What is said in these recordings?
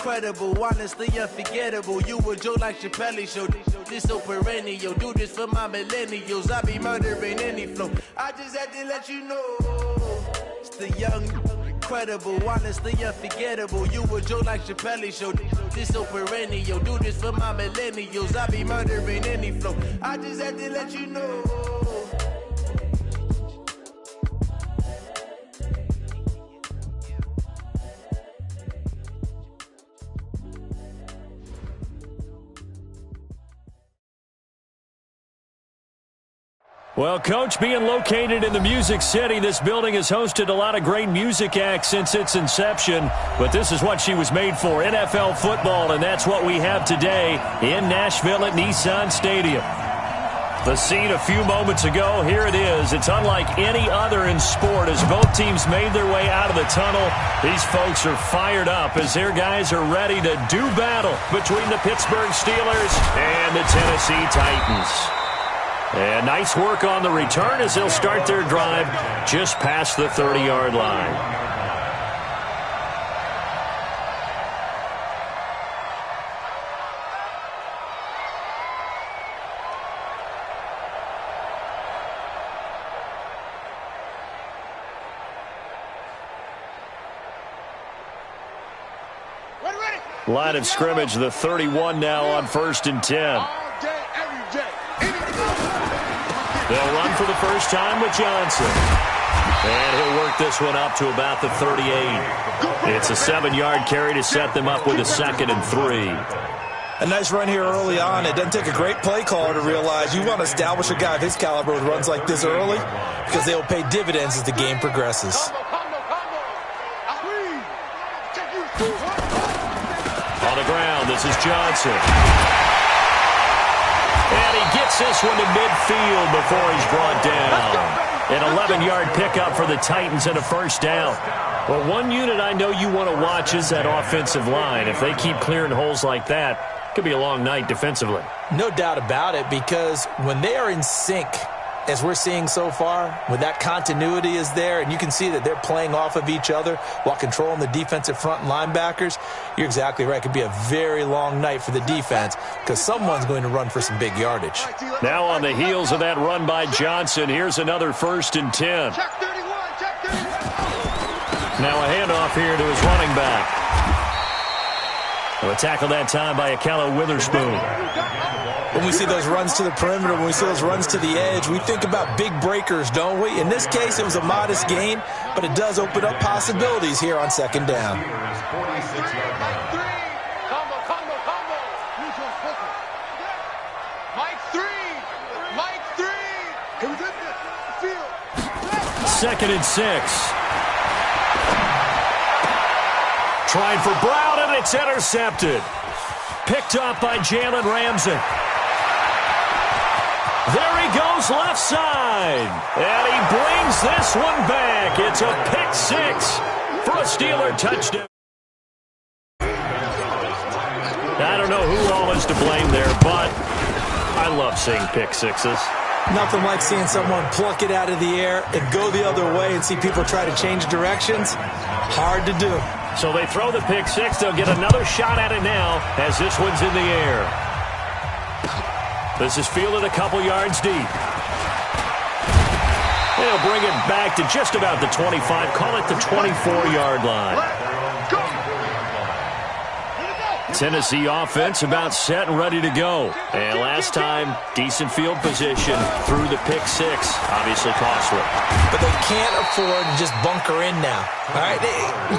incredible, honestly unforgettable. You a Joe like Chappelle show. This so perennial. Do this for my millennials. I be murdering any flow. I just had to let you know. It's the young, incredible, honestly unforgettable. You a Joe like Chappelle show. This so perennial. Do this for my millennials. I be murdering any flow. I just had to let you know. Well, Coach, being located in the Music City, this building has hosted a lot of great music acts since its inception. But this is what she was made for, NFL football, and that's what we have today in Nashville at Nissan Stadium. The scene a few moments ago, here it is. It's unlike any other in sport as both teams made their way out of the tunnel. These folks are fired up as their guys are ready to do battle between the Pittsburgh Steelers and the Tennessee Titans. And nice work on the return as they'll start their drive just past the 30-yard line. Line of scrimmage, the 31 now on 1st and 10. They'll run for the first time with Johnson. And he'll work this one up to about the 38. It's a 7-yard carry to set them up with a 2nd and 3. A nice run here early on. It doesn't take a great play caller to realize you want to establish a guy of his caliber with runs like this early because they will pay dividends as the game progresses. On the ground, this is Johnson. And he gets this one to midfield before he's brought down. An 11-yard pickup for the Titans and a first down. Well, one unit I know you want to watch is that offensive line. If they keep clearing holes like that, it could be a long night defensively. No doubt about it, because when they are in sync, as we're seeing so far, when that continuity is there and you can see that they're playing off of each other while controlling the defensive front and linebackers, you're exactly right. It could be a very long night for the defense because someone's going to run for some big yardage. Now on the heels of that run by Johnson, here's another 1st and 10. Now a handoff here to his running back. A tackle that time by Akello Witherspoon. When we see those runs to the perimeter, when we see those runs to the edge, we think about big breakers, don't we? In this case, it was a modest gain, but it does open up possibilities here on 2nd down. Second and 6. Trying for Brown, and it's intercepted. Picked up by Jalen Ramsey. There he goes left side. And he brings this one back. It's a pick 6 for a Steeler touchdown. I don't know who all is to blame there, but I love seeing pick sixes. Nothing like seeing someone pluck it out of the air and go the other way and see people try to change directions. Hard to do. So they throw the pick 6. They'll get another shot at it now as this one's in the air. This is fielded a couple yards deep. They'll bring it back to just about the 25. Call it the 24-yard line. Tennessee offense about set and ready to go. And last time, decent field position through the pick 6. Obviously costly. But they can't afford to just bunker in now. All right,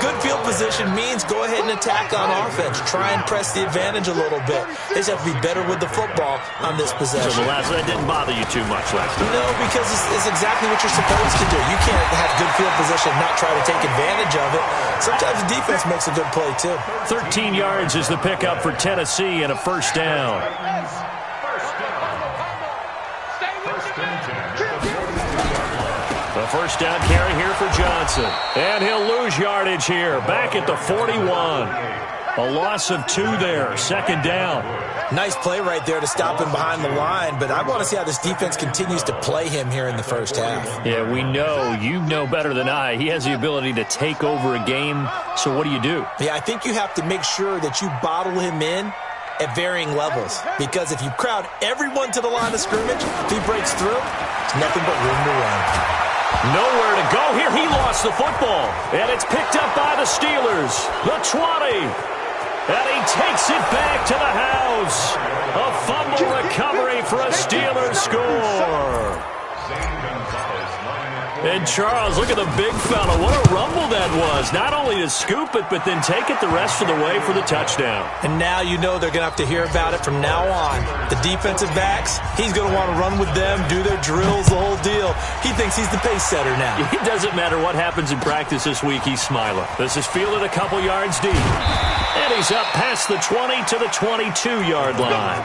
good field position means go ahead and attack on offense. Try and press the advantage a little bit. They just have to be better with the football on this possession. So that didn't bother you too much last time? No, because it's exactly what you're supposed to do. You can't have good field position and not try to take advantage of it. Sometimes the defense makes a good play, too. 13 yards is the pickup for Tennessee and a first down. The first down carry here for Johnson. And he'll lose yardage here, back at the 41. A loss of 2 there, second down. Nice play right there to stop him behind the line, but I want to see how this defense continues to play him here in the first half. Yeah, we know. You know better than I. He has the ability to take over a game, so what do you do? Yeah, I think you have to make sure that you bottle him in at varying levels, because if you crowd everyone to the line of scrimmage, if he breaks through, it's nothing but room to run. Nowhere to go here. He lost the football, and it's picked up by the Steelers. The 20. And he takes it back to the house. A fumble recovery for a Steelers score. And Charles, look at the big fella. What a rumble that was. Not only to scoop it, but then take it the rest of the way for the touchdown. And now you know they're going to have to hear about it from now on. The defensive backs, he's going to want to run with them, do their drills, the whole deal. He thinks he's the pace setter now. It doesn't matter what happens in practice this week, he's smiling. This is fielded a couple yards deep. And he's up past the 20 to the 22-yard line.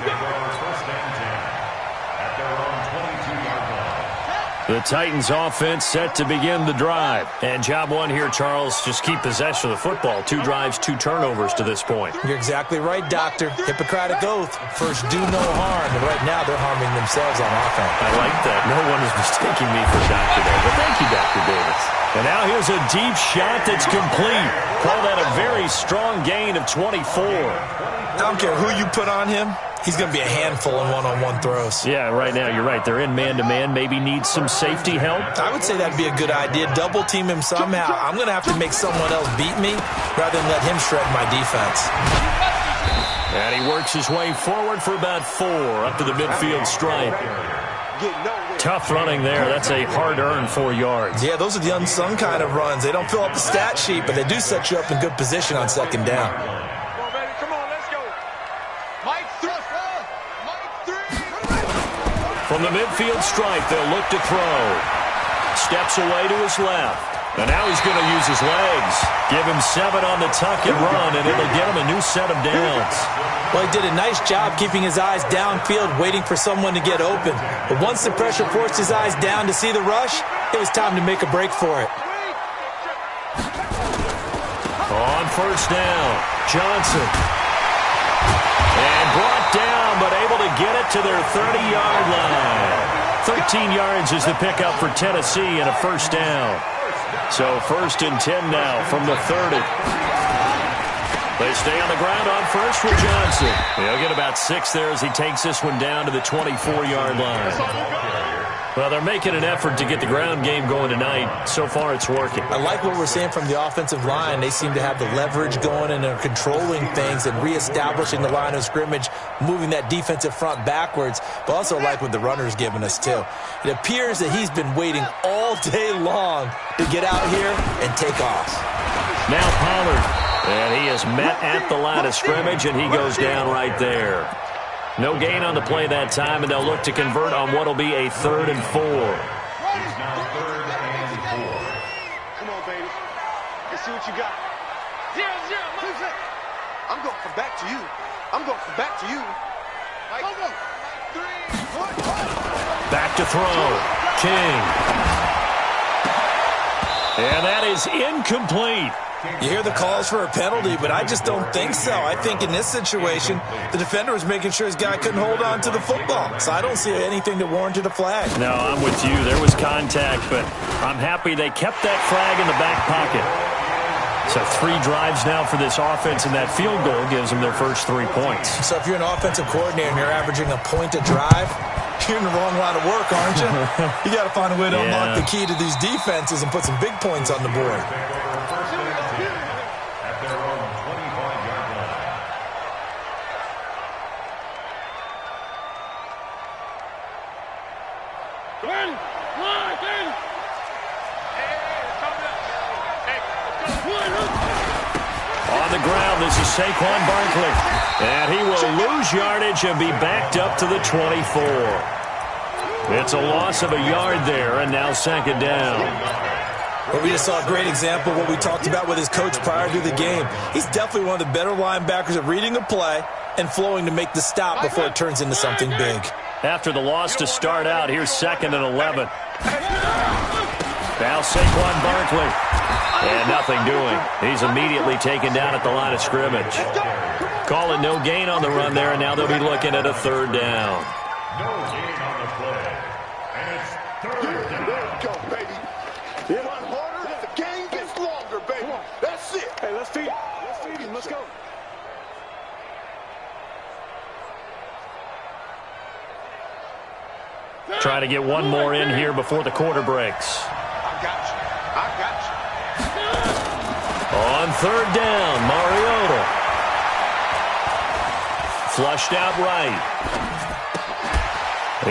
The Titans offense set to begin the drive. And job one here, Charles, just keep possession of the football. 2 drives, 2 turnovers to this point. You're exactly right, Doctor. Hippocratic oath. First, do no harm. And right now, they're harming themselves on offense. I like that. No one is mistaking me for Doctor there. But thank you, Dr. Davis. And now here's a deep shot that's complete. Call that a very strong gain of 24. I don't care who you put on him. He's going to be a handful in one-on-one throws. Yeah, right now, you're right. They're in man-to-man. Maybe need some safety help. I would say that'd be a good idea. Double-team him somehow. I'm going to have to make someone else beat me rather than let him shred my defense. And he works his way forward for about 4 up to the midfield stripe. Tough running there. That's a hard-earned 4 yards. Yeah, those are the unsung kind of runs. They don't fill up the stat sheet, but they do set you up in good position on second down. From the midfield stripe, they'll look to throw. Steps away to his left. And now he's going to use his legs. Give him 7 on the tuck and run, and it'll get him a new set of downs. Well, he did a nice job keeping his eyes downfield, waiting for someone to get open. But once the pressure forced his eyes down to see the rush, it was time to make a break for it. On first down, Johnson. And brought down, but able to get it to their 30-yard line. 13 yards is the pickup for Tennessee and a first down. So first and 10 now from the 30. They stay on the ground on first with Johnson. He'll get about 6 there as he takes this one down to the 24-yard line. Well, they're making an effort to get the ground game going tonight. So far, it's working. I like what we're seeing from the offensive line. They seem to have the leverage going and are controlling things and reestablishing the line of scrimmage, moving that defensive front backwards. But also like what the runner's giving us, too. It appears that he's been waiting all day long to get out here and take off. Now Pollard, and he is met at the line of scrimmage, and he goes down right there. No gain on the play that time, and they'll look to convert on what will be a 3rd and 4. Come on, baby. Let's see what you got. 0-0. I'm going to come back to you. I'm going to come back to you. Back to throw. King. And that is incomplete. You hear the calls for a penalty, but I just don't think so. I think in this situation, the defender was making sure his guy couldn't hold on to the football. So I don't see anything that warranted a flag. No, I'm with you. There was contact, but I'm happy they kept that flag in the back pocket. So 3 drives now for this offense, and that field goal gives them their first 3 points. So if you're an offensive coordinator and you're averaging a point a drive, you're in the wrong line of work, aren't you? You got to find a way to unlock the key to these defenses and put some big points on the board. On the ground, this is Saquon Barkley. And he will lose yardage and be backed up to the 24. It's a loss of a yard there, and now 2nd down. Well, we just saw a great example of what we talked about with his coach prior to the game. He's definitely one of the better linebackers at reading a play and flowing to make the stop before it turns into something big. After the loss to start out, here's 2nd and 11. Now Saquon Barkley And nothing doing. He's immediately taken down at the line of scrimmage. Calling no gain on the run there, and now they'll be looking at a third down. No gain on the play. And it's third down. There you go, baby. It went harder, the game gets longer, baby. That's it. Hey, let's feed him. Let's feed him. Let's go. Trying to get one more in here before the quarter breaks. I got you. I got you. On third down, Mariota. Flushed out right.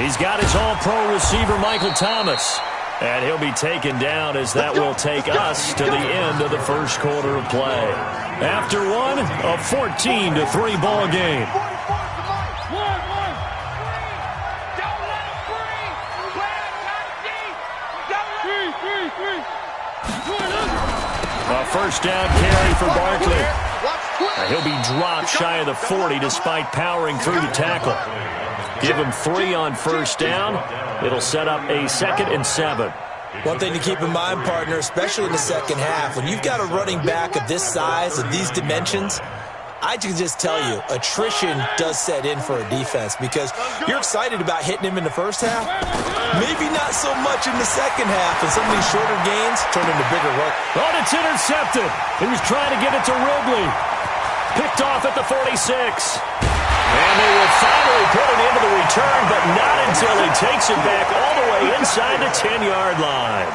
He's got his all-pro receiver, Michael Thomas. And he'll be taken down as that will take us to the end of the first quarter of play. After one, a 14-3 ball game. A first down carry for Barkley. He'll be dropped shy of the 40 despite powering through the tackle. Give him 3 on first down. It'll set up a 2nd and 7. One thing to keep in mind, partner, especially in the second half, when you've got a running back of this size, of these dimensions, I can just tell you, attrition does set in for a defense because you're excited about hitting him in the first half. Maybe not so much in the second half, and some of these shorter gains turn into bigger work. Oh, it's intercepted. He was trying to get it to Ridley. Picked off at the 46. And they will finally put it into the return, but not until he takes it back all the way inside the 10-yard line.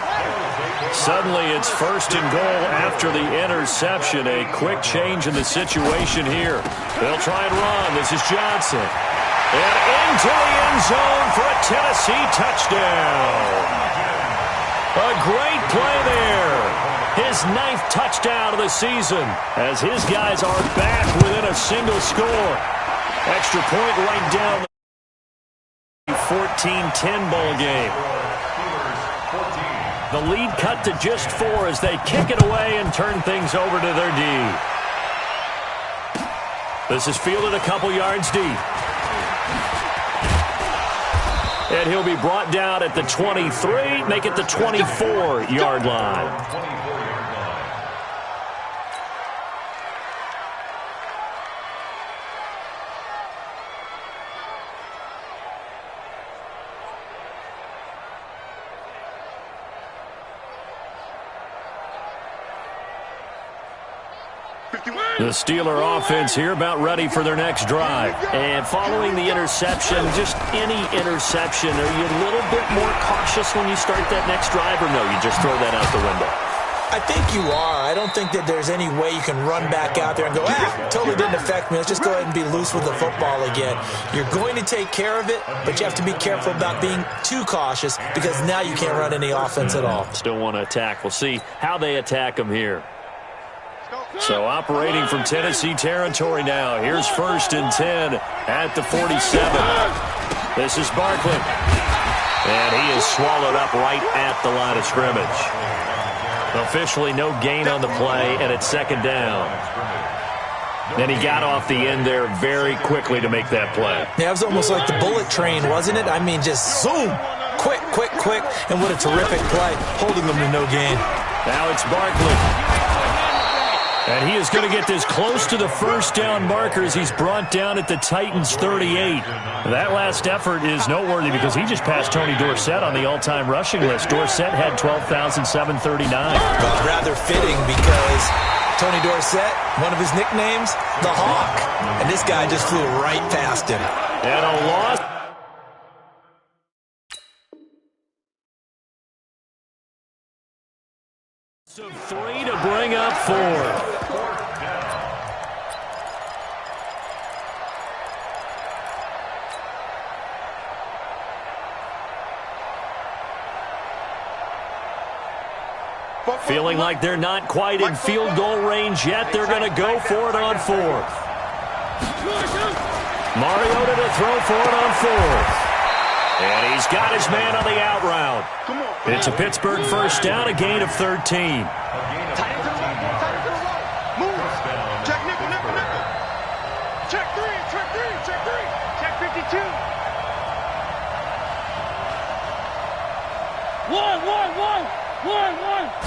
Suddenly it's first and goal after the interception. A quick change in the situation here. They'll try and run. This is Johnson. And into the end zone for a Tennessee touchdown. A great play there. His 9th touchdown of the season as his guys are back within a single score. Extra point right down the 14-10 ball game. The lead cut to just 4 as they kick it away and turn things over to their D. This is fielded a couple yards deep. And he'll be brought down at the 23, make it the 24-yard line. The Steeler offense here about ready for their next drive. And following the interception, just any interception, are you a little bit more cautious when you start that next drive, or no, you just throw that out the window? I think you are. I don't think that there's any way you can run back out there and go, totally didn't affect me. Let's just go ahead and be loose with the football again. You're going to take care of it, but you have to be careful about being too cautious because now you can't run any offense at all. Still want to attack. We'll see how they attack them here. So operating from Tennessee territory now. Here's 1st and 10 at the 47. This is Barkley. And he is swallowed up right at the line of scrimmage. Officially no gain on the play, and it's 2nd down. Then he got off the end there very quickly to make that play. Yeah, it was almost like the bullet train, wasn't it? I mean, just zoom. Quick, quick, quick. And what a terrific play, holding them to no gain. Now it's Barkley. And he is going to get this close to the first down marker as he's brought down at the Titans' 38. That last effort is noteworthy because he just passed Tony Dorsett on the all-time rushing list. Dorsett had 12,739. Well, rather fitting because Tony Dorsett, one of his nicknames, the Hawk. And this guy just flew right past him. And a loss. So 3 to bring up 4. Feeling like they're not quite in field goal range yet. They're going to go for it on 4th. Mariota to throw for it on 4th. And he's got his man on the out route. It's a Pittsburgh first down, a gain of 13. Tight end to the right, tight end to the right. Move. Check nickel, nickel, nickel. Check 3, check 3, check 3. Check 52. 1, 1, 1, 1, 1.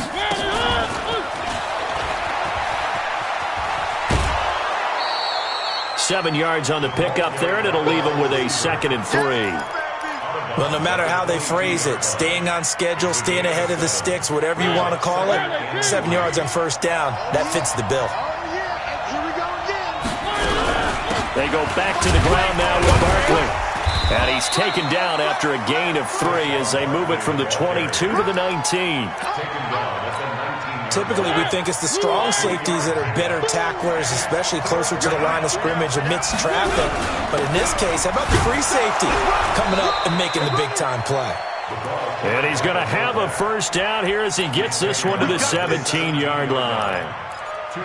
7 yards on the pickup there, and it'll leave them with a 2nd and 3. Well, no matter how they phrase it, staying on schedule, staying ahead of the sticks, whatever you want to call it, 7 yards on first down, that fits the bill. They go back to the ground now with Barkley. And he's taken down after a gain of 3 as they move it from the 22 to the 19. Typically, we think it's the strong safeties that are better tacklers, especially closer to the line of scrimmage amidst traffic. But in this case, how about the free safety coming up and making the big-time play? And he's going to have a first down here as he gets this one to the 17-yard line.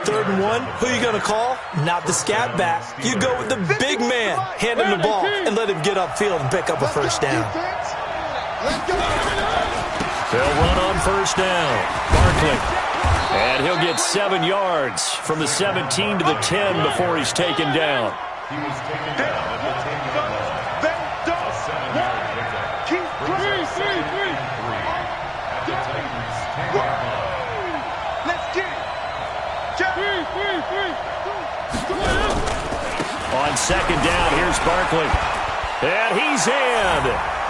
3rd and 1, who are you going to call? Not the scat back. You go with the big man. Hand him the ball and let him get upfield and pick up a first down. They'll run on first down. Barkley. And he'll get 7 yards from the 17 to the 10 before he's taken down. He was taken down at the 10-yard line. A 7-yard pickup. Three. At the Titans' 10-yard line. Let's get it. On 2nd down, here's Barkley. And he's in.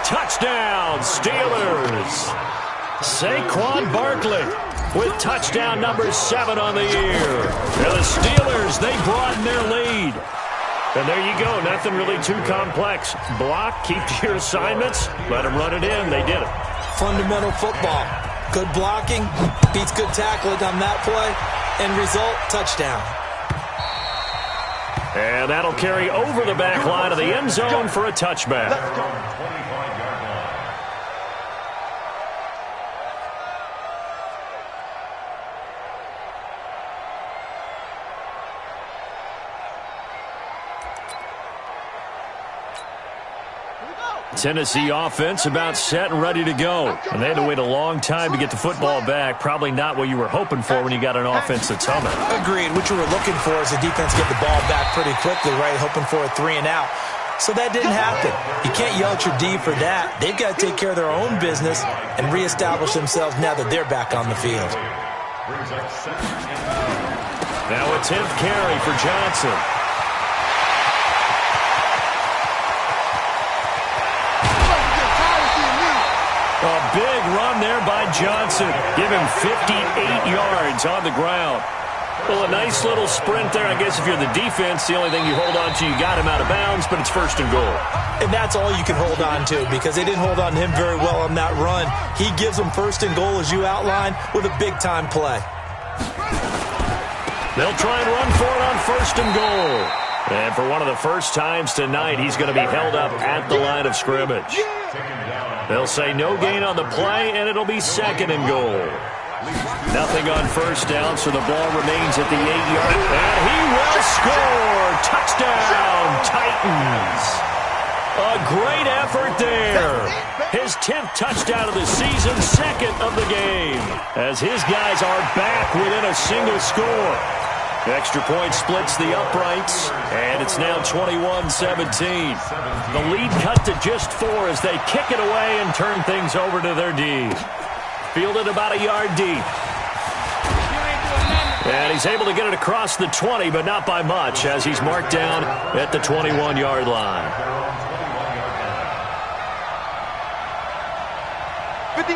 Touchdown, Steelers. Saquon Barkley with touchdown number 7 on the year. And the Steelers, they broaden their lead. And there you go. Nothing really too complex. Block, keep to your assignments, let them run it in. They did it. Fundamental football. Good blocking beats good tackling on that play. End result, touchdown. And that'll carry over the back line of the end zone for a touchback. Let's go. 25-yard line. Tennessee offense about set and ready to go. And they had to wait a long time to get the football back. Probably not what you were hoping for when you got an offense that's humming. Agreed. What you were looking for is the defense get the ball back pretty quickly, right? Hoping for a 3 and out. So that didn't happen. You can't yell at your D for that. They've got to take care of their own business and reestablish themselves now that they're back on the field. Now a 10th carry for Johnson. A big run there by Johnson. Give him 58 yards on the ground. Well, a nice little sprint there. I guess if you're the defense, the only thing you hold on to, you got him out of bounds, but it's 1st and goal. And that's all you can hold on to because they didn't hold on to him very well on that run. He gives them 1st and goal, as you outlined, with a big-time play. They'll try and run for it on 1st and goal. And for one of the first times tonight, he's going to be held up at the line of scrimmage. They'll say no gain on the play, and it'll be 2nd and goal. Nothing on first down, so the ball remains at the 8-yard. And he will score! Touchdown, Titans! A great effort there. His 10th touchdown of the season, 2nd of the game, as his guys are back within a single score. Extra point splits the uprights, and it's now 21-17. The lead cut to just 4 as they kick it away and turn things over to their D. Fielded about a yard deep. And he's able to get it across the 20, but not by much, as he's marked down at the 21-yard line.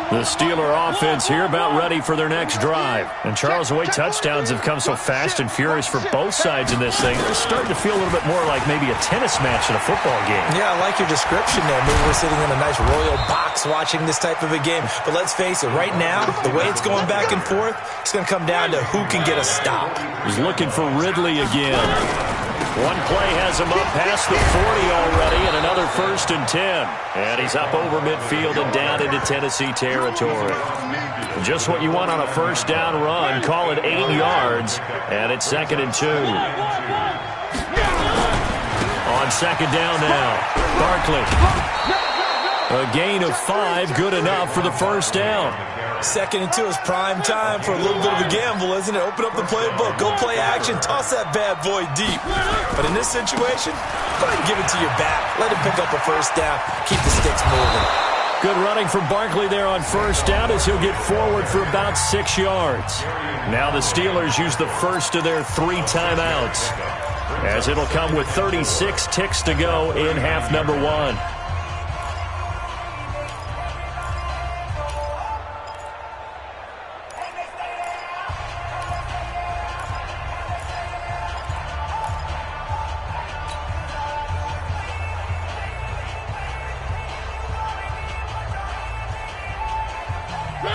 The Steeler offense here about ready for their next drive. And Charles, the way touchdowns have come so fast and furious for both sides in this thing, it's starting to feel a little bit more like maybe a tennis match in a football game. Yeah, I like your description there. Maybe we're sitting in a nice royal box watching this type of a game. But let's face it, right now, the way it's going back and forth, it's going to come down to who can get a stop. He's looking for Ridley again. One play has him up past the 40 already, and another 1st and 10. And he's up over midfield and down into Tennessee territory. Just what you want on a first down run. Call it 8 yards, and it's 2nd and 2. On 2nd down now, Barkley. A gain of 5, good enough for the first down. 2nd and 2 is prime time for a little bit of a gamble, isn't it? Open up the playbook, go play action, toss that bad boy deep. But in this situation, go ahead and give it to your back. Let him pick up a first down. Keep the sticks moving. Good running from Barkley there on first down as he'll get forward for about 6 yards. Now the Steelers use the first of their 3 timeouts. as it'll come with 36 ticks to go in half number one.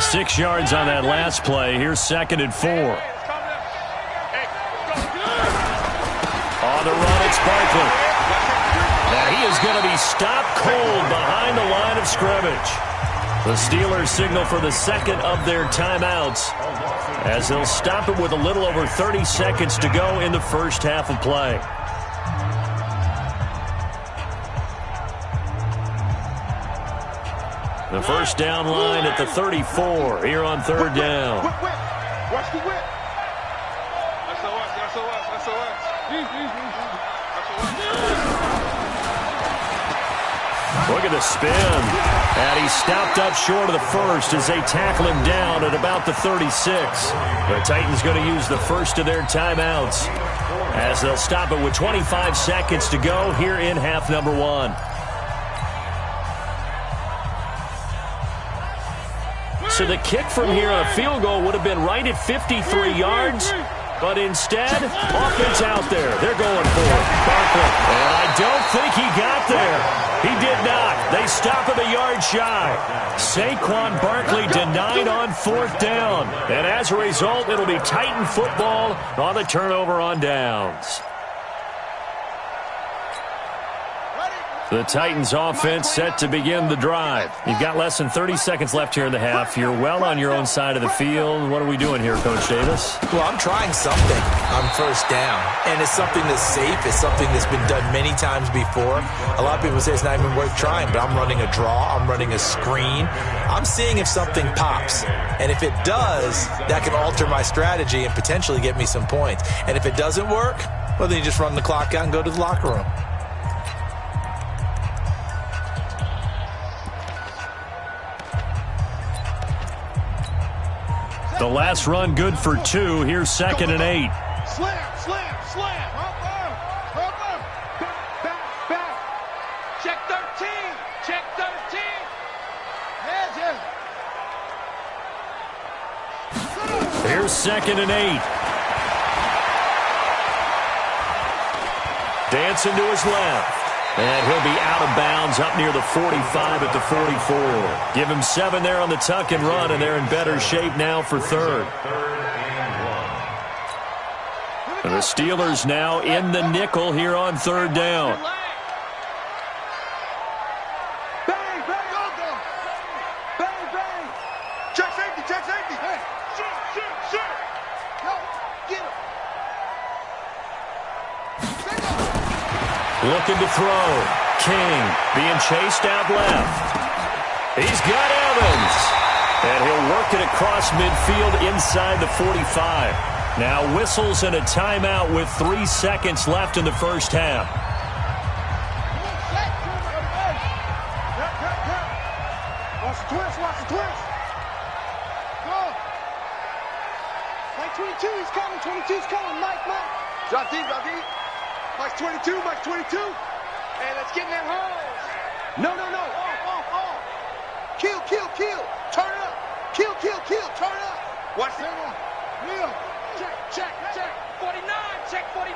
Six yards on that last play. Here's 2nd and 4. On the run, it's Barkley. Now he is going to be stopped cold behind the line of scrimmage. The Steelers signal for the second of their timeouts as they'll stop it with a little over 30 seconds to go in the first half of play. The first down line at the 34 here on 3rd down. Watch the whip. SOS. Look at the spin. And he stopped up short of the first as they tackle him down at about the 36. The Titans going to use the first of their timeouts as they'll stop it with 25 seconds to go here in half number one. So the kick from here on a field goal would have been right at 53 yards. But instead, offense out there. They're going for it. Barkley. And I don't think he got there. He did not. They stop him a yard shy. Saquon Barkley denied on 4th down. And as a result, it'll be Titan football on the turnover on downs. The Titans offense set to begin the drive. You've got less than 30 seconds left here in the half. You're well on your own side of the field. What are we doing here, Coach Davis? Well, I'm trying something on 1st down, and it's something that's safe. It's something that's been done many times before. A lot of people say it's not even worth trying, but I'm running a draw. I'm running a screen. I'm seeing if something pops, and if it does, that can alter my strategy and potentially get me some points. And if it doesn't work, well, then you just run the clock out and go to the locker room. The last run good for 2. Here's 2nd and 8. Slam. Back. Check 13. Here's 2nd and 8. Dancing to his left. And he'll be out of bounds up near the 45 at the 44. Give him 7 there on the tuck and run, and they're in better shape now for 3rd. And the Steelers now in the nickel here on 3rd down. Bang. Check safety. Hey, shoot. Go, get him. Looking to throw. King being chased out left. He's got Evans. And he'll work it across midfield inside the 45. Now whistles and a timeout with 3 seconds left in the first half. Watch the twist. Go. Mike 22, he's coming. 22's coming. Mike. Drop deep. Mike's 22. Hey, let's get in that hole. No. Off. Kill. Turn it up. Kill. Turn it up. Watch the Neil. Check. 49. Check 49.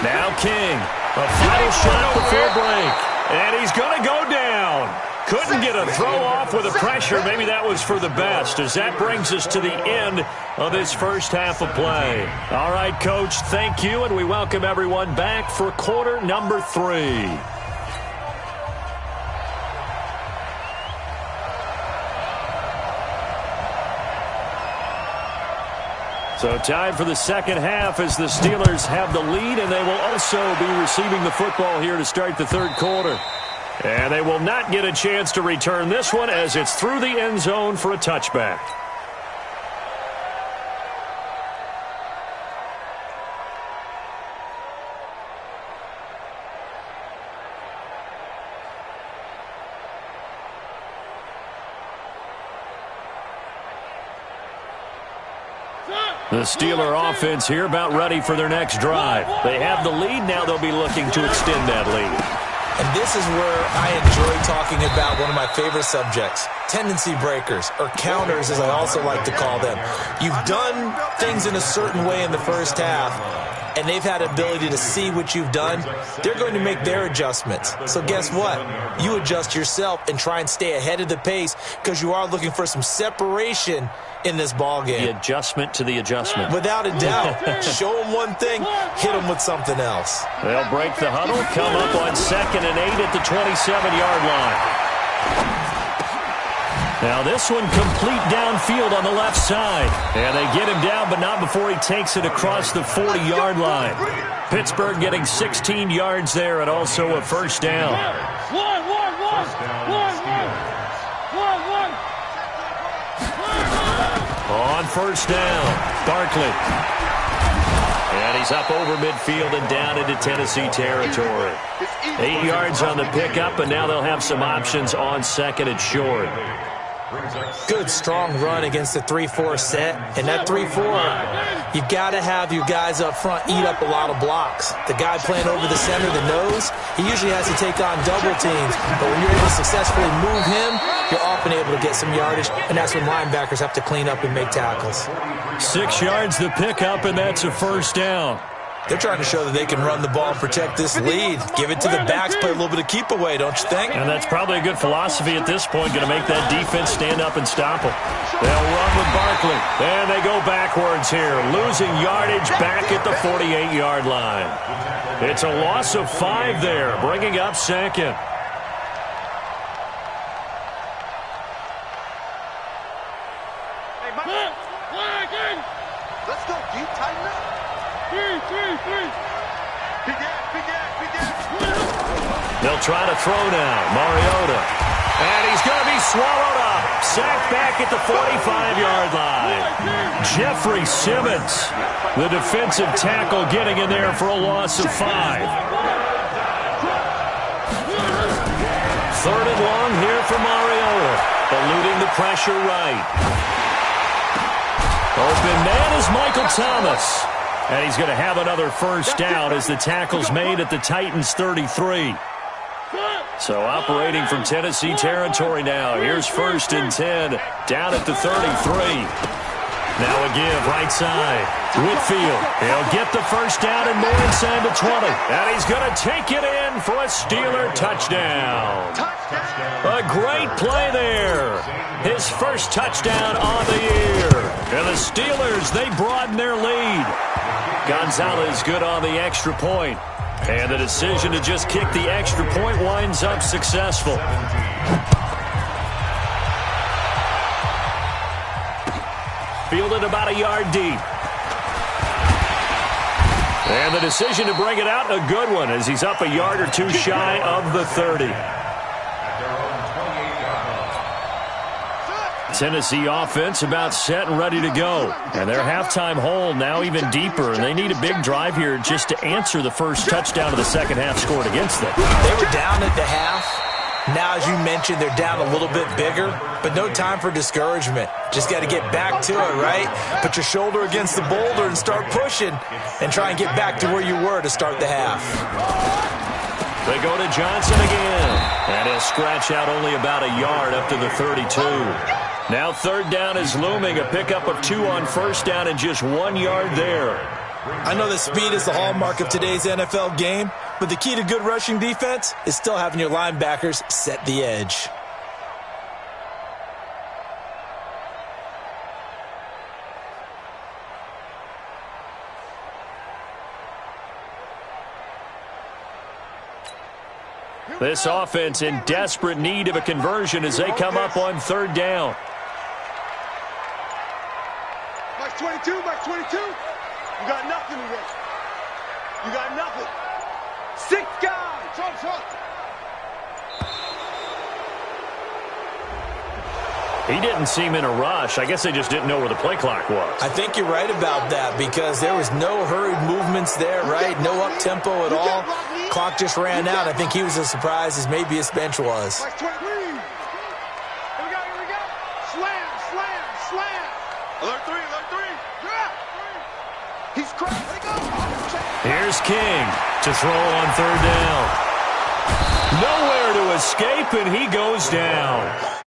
Now King. A final shot before break. And he's going to go down. Couldn't get a throw off with the pressure. Maybe that was for the best, as that brings us to the end of this first half of play. All right, Coach, thank you, and we welcome everyone back for quarter number 3. So time for the second half as the Steelers have the lead, and they will also be receiving the football here to start the 3rd quarter. And they will not get a chance to return this one as it's through the end zone for a touchback. The Steeler offense here about ready for their next drive. They have the lead. Now they'll be looking to extend that lead. And this is where I enjoy talking about one of my favorite subjects, tendency breakers, or counters as I also like to call them. You've done things in a certain way in the first half, and they've had ability to see what you've done. They're going to make their adjustments. So guess what? You adjust yourself and try and stay ahead of the pace because you are looking for some separation in this ball game. The adjustment to the adjustment. Without a doubt. Show them one thing, hit them with something else. They'll break the huddle, come up on 2nd and 8 at the 27-yard line. Now this one complete downfield on the left side. And they get him down, but not before he takes it across the 40-yard line. Pittsburgh getting 16 yards there and also a first down. On first down, Barkley. And he's up over midfield and down into Tennessee territory. 8 yards on the pickup, and now they'll have some options on 2nd and short. Good, strong run against the 3-4 set. And that 3-4, you've got to have your guys up front eat up a lot of blocks. The guy playing over the center, the nose, he usually has to take on double teams. But when you're able to successfully move him, you're often able to get some yardage, and that's when linebackers have to clean up and make tackles. 6 yards the pickup, and that's a first down. They're trying to show that they can run the ball and protect this lead. Give it to the backs, play a little bit of keep away, don't you think? And that's probably a good philosophy at this point, going to make that defense stand up and stop them. They'll run with Barkley, and they go backwards here, losing yardage back at the 48-yard line. It's a loss of 5 there, bringing up 2nd. Let's go, D. Tighten up. They'll try to throw now. Mariota. And he's going to be swallowed up. Sacked back at the 45-yard line. Jeffrey Simmons, the defensive tackle, getting in there for a loss of 5. 3rd and long here for Mariota. Eluding the pressure right. Open man is Michael Thomas. And he's going to have another first down as the tackle's made at the Titans' 33. So operating from Tennessee territory now. Here's 1st and 10 down at the 33. Now a give right side. Whitfield. He'll get the first down and more inside the 20. And he's going to take it in for a Steeler touchdown. A great play there. His first touchdown on the year. And the Steelers, they broaden their lead. Gonzalez good on the extra point. And the decision to just kick the extra point winds up successful. Fielded about a yard deep. And the decision to bring it out, a good one, as he's up a yard or two shy of the 30. Tennessee offense about set and ready to go. And their halftime hole now even deeper, and they need a big drive here just to answer the first touchdown of the second half scored against them. They were down at the half. Now, as you mentioned, they're down a little bit bigger, but no time for discouragement. Just got to get back to it, right? Put your shoulder against the boulder and start pushing and try and get back to where you were to start the half. They go to Johnson again, and he'll scratch out only about a yard up to the 32. Now 3rd down is looming, a pickup of 2 on first down and just 1 yard there. I know that speed is the hallmark of today's NFL game, but the key to good rushing defense is still having your linebackers set the edge. This offense in desperate need of a conversion as they come up on 3rd down. Mike 22, Mike 22. You got nothing today. You got nothing. 6 guys. Trump. He didn't seem in a rush. I guess they just didn't know where the play clock was. I think you're right about that because there was no hurried movements there, right? No up-tempo at all. Clock just ran out. I think he was as surprised as maybe his bench was. Mike 23. Here we go. Slam. Alert 3. Yeah. King to throw on third down. Nowhere to escape, and he goes down.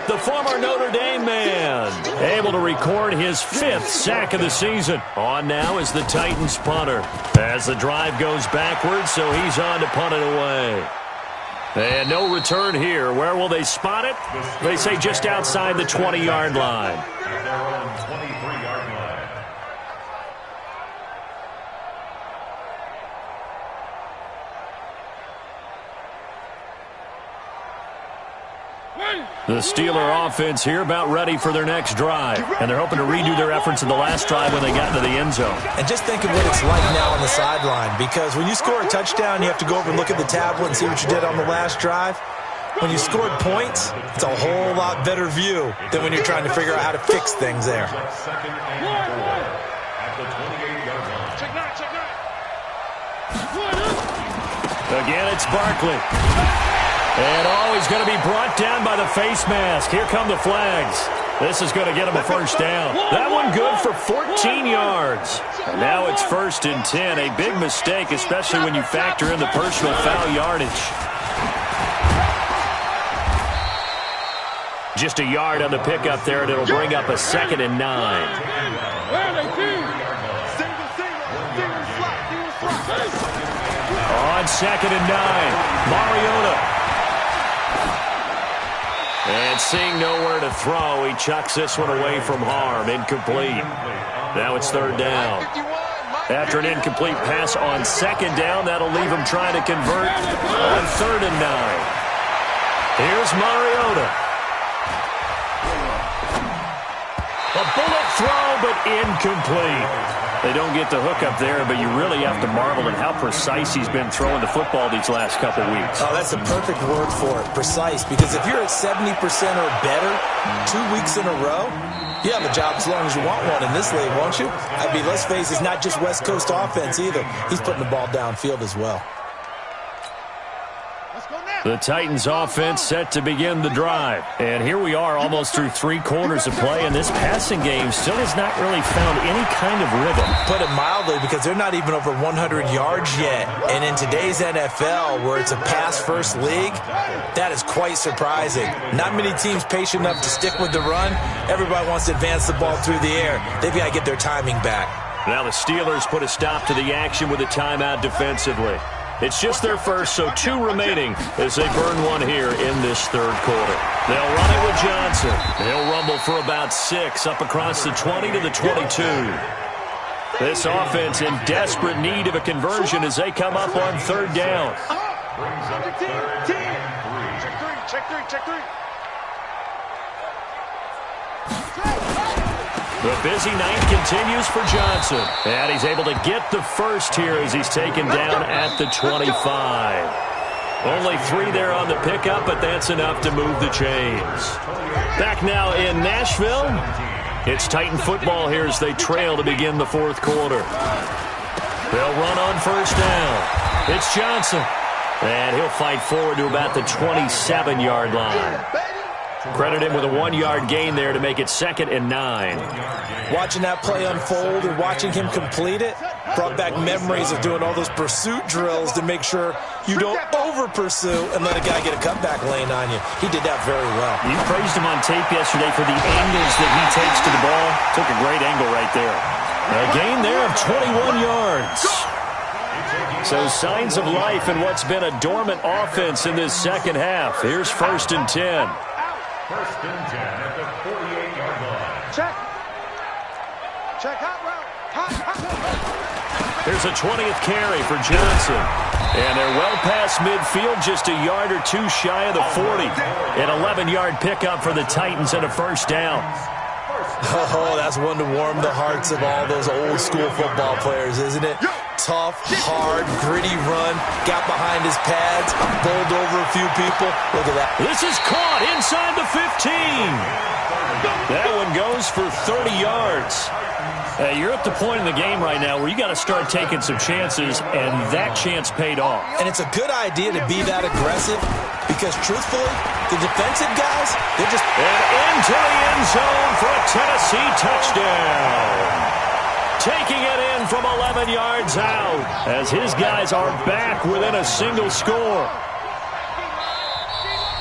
The former Notre Dame man able to record his 5th sack of the season. On now is the Titans punter as the drive goes backwards, so he's on to punt it away. And no return here. Where will they spot it? They say just outside the 20-yard line. The Steeler offense here about ready for their next drive. And they're hoping to redo their efforts in the last drive when they got into the end zone. And just think of what it's like now on the sideline. Because when you score a touchdown, you have to go over and look at the tablet and see what you did on the last drive. When you scored points, it's a whole lot better view than when you're trying to figure out how to fix things there. Again, it's Barkley. And he's going to be brought down by the face mask. Here come the flags. This is going to get him a first down. That one good for 14 yards. And now it's 1st and 10. A big mistake, especially when you factor in the personal foul yardage. Just a yard on the pickup there, and it'll bring up a 2nd and 9. On 2nd and 9, Mariota. And seeing nowhere to throw, he chucks this one away from harm. Incomplete. Now it's 3rd down. After an incomplete pass on 2nd down, that'll leave him trying to convert on 3rd and 9. Here's Mariota. A bullet throw, but incomplete. They don't get the hook up there, but you really have to marvel at how precise he's been throwing the football these last couple weeks. Oh, that's a perfect word for it, precise. Because if you're at 70% or better 2 weeks in a row, you have a job as long as you want one in this league, won't you? I mean, let's face it, it's not just West Coast offense either. He's putting the ball downfield as well. The Titans offense set to begin the drive. And here we are almost through 3 quarters of play, and this passing game still has not really found any kind of rhythm. Put it mildly, because they're not even over 100 yards yet. And in today's NFL, where it's a pass-first league, that is quite surprising. Not many teams patient enough to stick with the run. Everybody wants to advance the ball through the air. They've got to get their timing back. Now the Steelers put a stop to the action with a timeout defensively. It's just their first, so 2 remaining as they burn one here in this 3rd quarter. They'll run it with Johnson. He'll rumble for about 6 up across the 20 to the 22. This offense in desperate need of a conversion as they come up on 3rd down. Check three. The busy night continues for Johnson. And he's able to get the first here as he's taken down at the 25. Only 3 there on the pickup, but that's enough to move the chains. Back now in Nashville. It's Titan football here as they trail to begin the 4th quarter. They'll run on 1st down. It's Johnson. And he'll fight forward to about the 27-yard line. Credit him with a 1-yard gain there to make it 2nd and 9. Watching that play unfold and watching him complete it brought back memories of doing all those pursuit drills to make sure you don't over-pursue and let a guy get a cutback lane on you. He did that very well. You praised him on tape yesterday for the angles that he takes to the ball. Took a great angle right there. A gain there of 21 yards. So signs of life in what's been a dormant offense in this 2nd half. Here's 1st and 10. 1st and 10 at the 48-yard line. Check hot route. There's a 20th carry for Johnson. And they're well past midfield, just a yard or 2 shy of the 40. An 11-yard pickup for the Titans and a 1st down. Oh, that's one to warm the hearts of all those old-school football players, isn't it? Tough, hard, gritty run, got behind his pads, bowled over a few people. Look at that. This is caught inside the 15. That one goes for 30 yards. You're at the point in the game right now where you got to start taking some chances, and that chance paid off. And it's a good idea to be that aggressive because, truthfully, the defensive guys, they're just... And into the end zone for a Tennessee touchdown. taking it in from 11 yards out as his guys are back within a single score.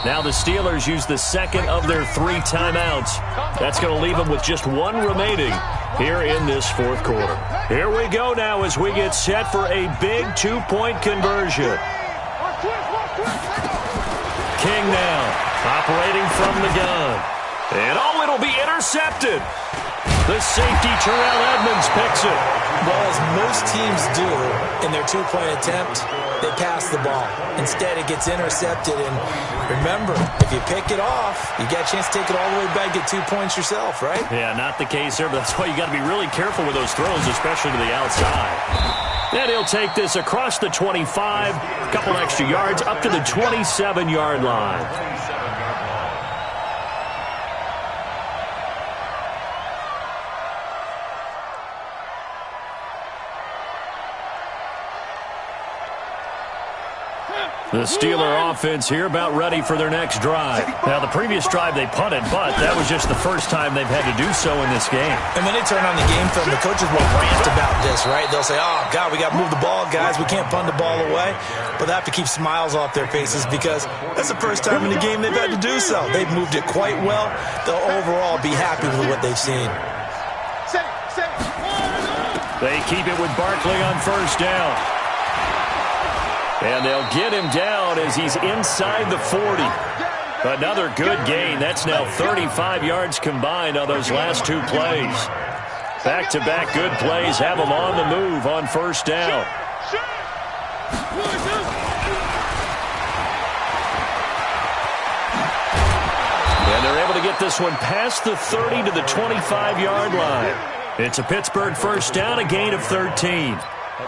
Now the Steelers use the second of their 3 timeouts. That's going to leave them with just 1 remaining here in this fourth quarter. Here we go now as we get set for a big 2-point conversion. King now operating from the gun. And it'll be intercepted. The safety, Terrell Edmonds, picks it. Well, as most teams do in their 2-point attempt, they pass the ball. Instead, it gets intercepted. And remember, if you pick it off, you get a chance to take it all the way back, get 2 points yourself, right? Yeah, not the case there, but that's why you got to be really careful with those throws, especially to the outside. And he'll take this across the 25, a couple extra yards, up to the 27-yard line. The Steeler offense here about ready for their next drive. Now, the previous drive they punted, but that was just the first time they've had to do so in this game. And when they turn on the game film, the coaches will rant about this, right? They'll say, oh, God, we got to move the ball, guys. We can't punt the ball away. But they have to keep smiles off their faces because that's the first time in the game they've had to do so. They've moved it quite well. They'll overall be happy with what they've seen. They keep it with Barkley on first down. And they'll get him down as he's inside the 40. Another good gain. That's now 35 yards combined on those last 2 plays. Back-to-back good plays have them on the move on first down. And they're able to get this one past the 30 to the 25-yard line. It's a Pittsburgh first down, a gain of 13.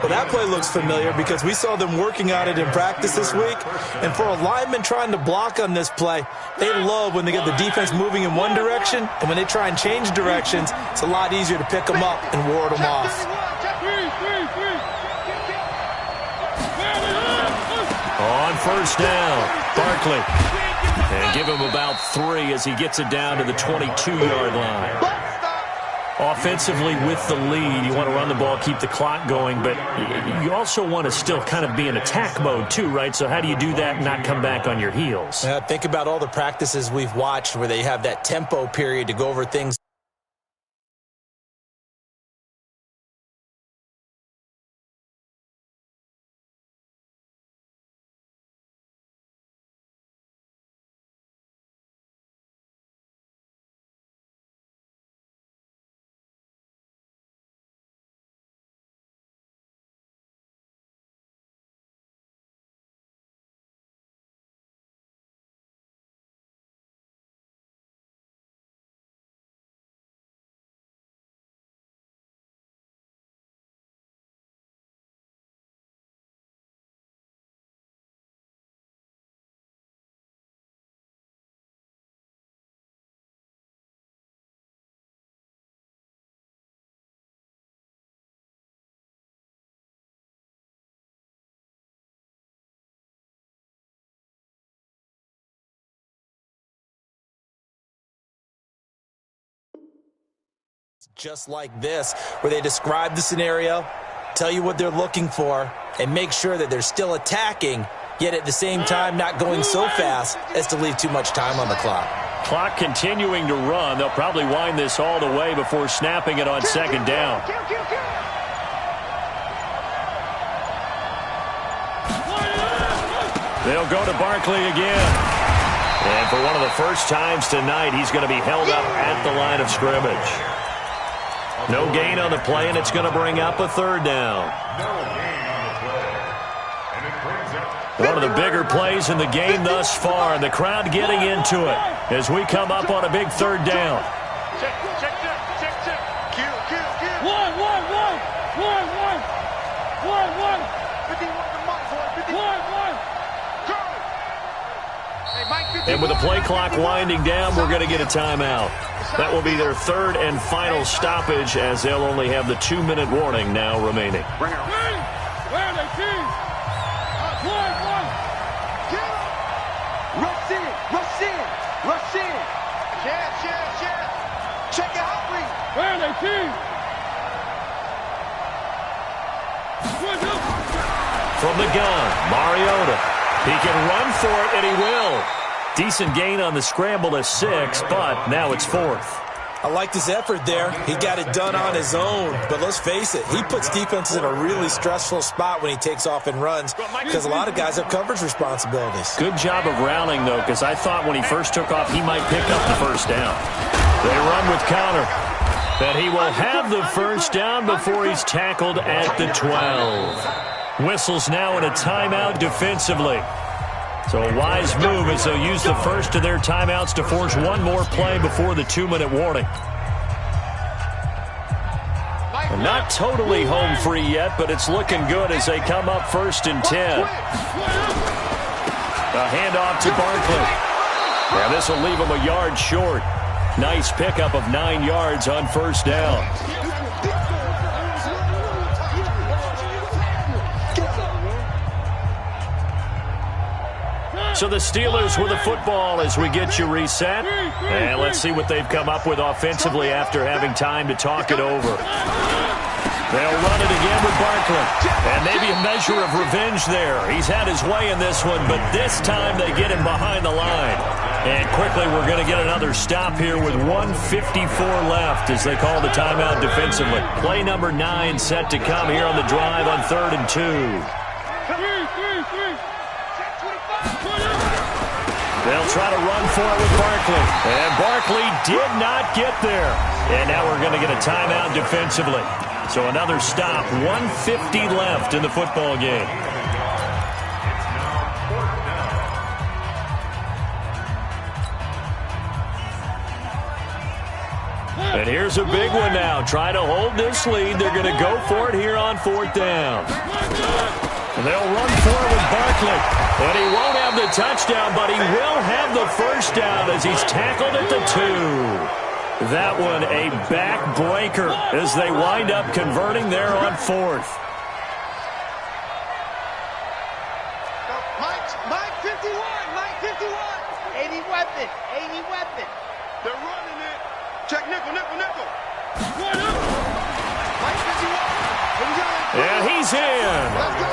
Well, that play looks familiar because we saw them working on it in practice this week. And for a lineman trying to block on this play, they love when they get the defense moving in one direction. And when they try and change directions, it's a lot easier to pick them up and ward them off. On first down, Barkley. And give him about 3 as he gets it down to the 22-yard line. Offensively with the lead, you want to run the ball, keep the clock going, but you also want to still kind of be in attack mode too, right? So how do you do that and not come back on your heels? Think about all the practices we've watched where they have that tempo period to go over things. Just like this, where they describe the scenario, tell you what they're looking for, and make sure that they're still attacking, yet at the same time not going so fast as to leave too much time on the clock. Clock continuing to run. They'll probably wind this all the way before snapping it on second down. They'll go to Barkley again. And for one of the first times tonight, he's going to be held up at the line of scrimmage. No gain on the play, and it's going to bring up a third down. One of the bigger plays in the game thus far, and the crowd getting into it as we come up on a big third down. Check. Kill. One. 51 to Mike, boy. 51. Go. Hey, Mike, 51. And with the play clock winding down, we're going to get a timeout. That will be their third and final stoppage as they'll only have the 2-minute warning now remaining. Bring it on. Where are they, team? One. Rush in. Yeah. Check it out, please. Where are they, team? from the gun. Mariota. He can run for it, and he will. Decent gain on the scramble to 6, but now it's 4th. I liked his effort there. He got it done on his own. But let's face it, he puts defenses in a really stressful spot when he takes off and runs because a lot of guys have coverage responsibilities. Good job of rallying, though, because I thought when he first took off, he might pick up the first down. They run with Connor. But he will have the first down before he's tackled at the 12. Whistles now in a timeout defensively. So a wise move as they'll use the first of their timeouts to force one more play before the 2-minute warning. They're not totally home free yet, but it's looking good as they come up 1st and 10. A handoff to Barkley. Yeah, this will leave him a yard short. Nice pickup of 9 yards on first down. So the Steelers with the football as we get you reset. And let's see what they've come up with offensively after having time to talk it over. They'll run it again with Barkley. And maybe a measure of revenge there. He's had his way in this one, but this time they get him behind the line. And quickly we're going to get another stop here with 1:54 left as they call the timeout defensively. Play number 9 set to come here on the drive on 3rd and 2. They'll try to run for it with Barkley. And Barkley did not get there. And now we're going to get a timeout defensively. So another stop, 1:50 left in the football game. And here's a big one now. Try to hold this lead. They're going to go for it here on 4th down. And they'll run for it with Barkley. And he won't have the touchdown, but he will have the first down as he's tackled at the 2. That one a backbreaker as they wind up converting there on 4th. Mike 51, Mike 51. 80 weapon, 80 weapon. They're running it. Check nickel. Mike 51. And he's in.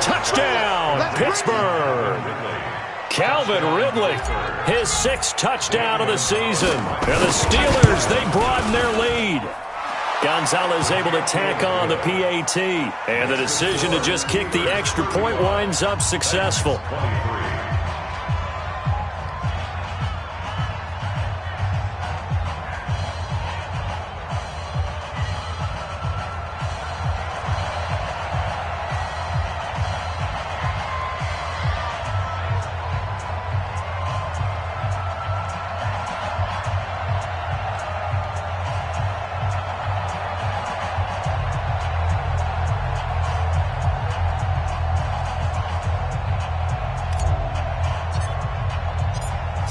Touchdown, Pittsburgh. Calvin Ridley, his 6th touchdown of the season. And the Steelers, they broaden their lead. Gonzalez able to tack on the PAT. And the decision to just kick the extra point winds up successful.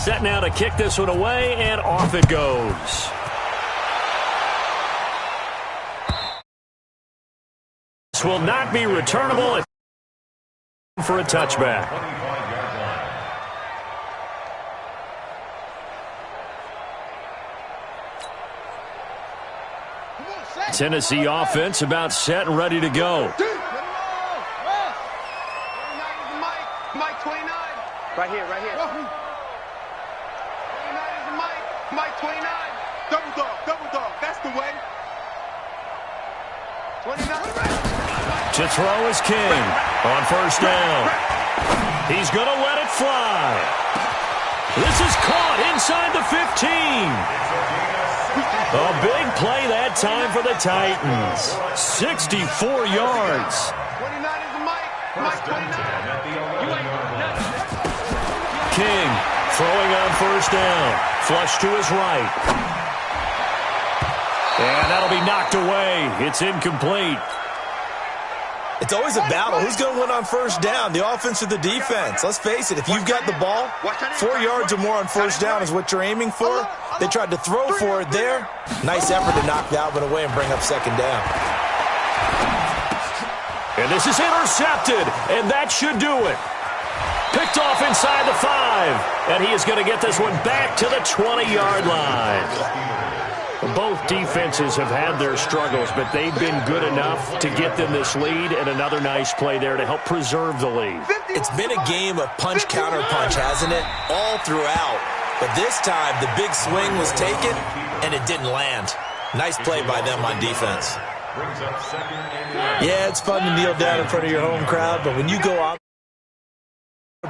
Set now to kick this one away, and off it goes. This will not be returnable for a touchback. Tennessee offense about set and ready to go. Mike 29. Right here. 29 is Mike 29. Double dog. That's the way. 29. To throw is King on first down. He's going to let it fly. This is caught inside the 15. A big play that time for the Titans. 64 yards. 29 is Mike 29. King throwing on first down. Flush to his right. And that'll be knocked away. It's incomplete. It's always a battle. Who's going to win on first down, the offense or the defense? Let's face it, if you've got the ball, 4 yards or more on first down is what you're aiming for. They tried to throw for it there. Nice effort to knock that one away and bring up second down. And this is intercepted, and that should do it. Picked off inside the 5, and he is going to get this one back to the 20-yard line. Both defenses have had their struggles, but they've been good enough to get them this lead, and another nice play there to help preserve the lead. It's been a game of punch-counter-punch, hasn't it? All throughout. But this time, the big swing was taken, and it didn't land. Nice play by them on defense. Yeah, it's fun to kneel down in front of your home crowd, but when you go out,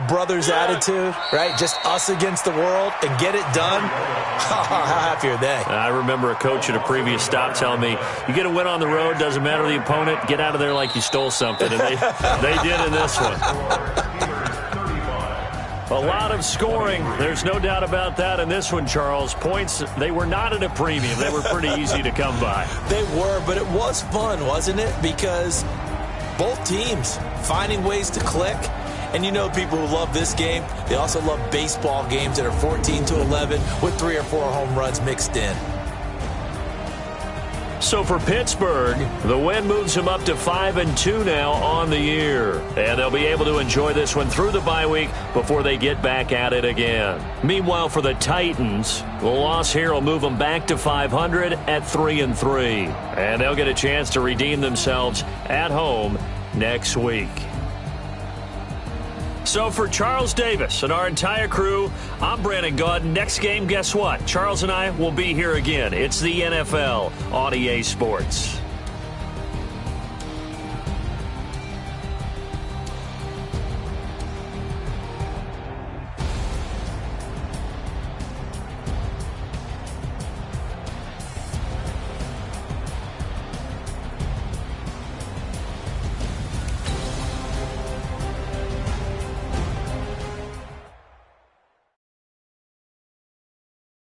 brothers attitude, right? Just us against the world and get it done. How happy are they? I remember a coach at a previous stop telling me, you get a win on the road, doesn't matter the opponent, get out of there like you stole something. And they did in this one. A lot of scoring. There's no doubt about that in this one, Charles. Points, they were not at a premium. They were pretty easy to come by. They were, but it was fun, wasn't it? Because both teams finding ways to click. And you know people who love this game, they also love baseball games that are 14-11 with 3 or 4 home runs mixed in. So for Pittsburgh, the win moves them up to 5-2 now on the year. And they'll be able to enjoy this one through the bye week before they get back at it again. Meanwhile, for the Titans, the loss here will move them back to 500 at 3-3. And they'll get a chance to redeem themselves at home next week. So for Charles Davis and our entire crew, I'm Brandon Gaudin. Next game, guess what? Charles and I will be here again. It's the NFL on EA Sports.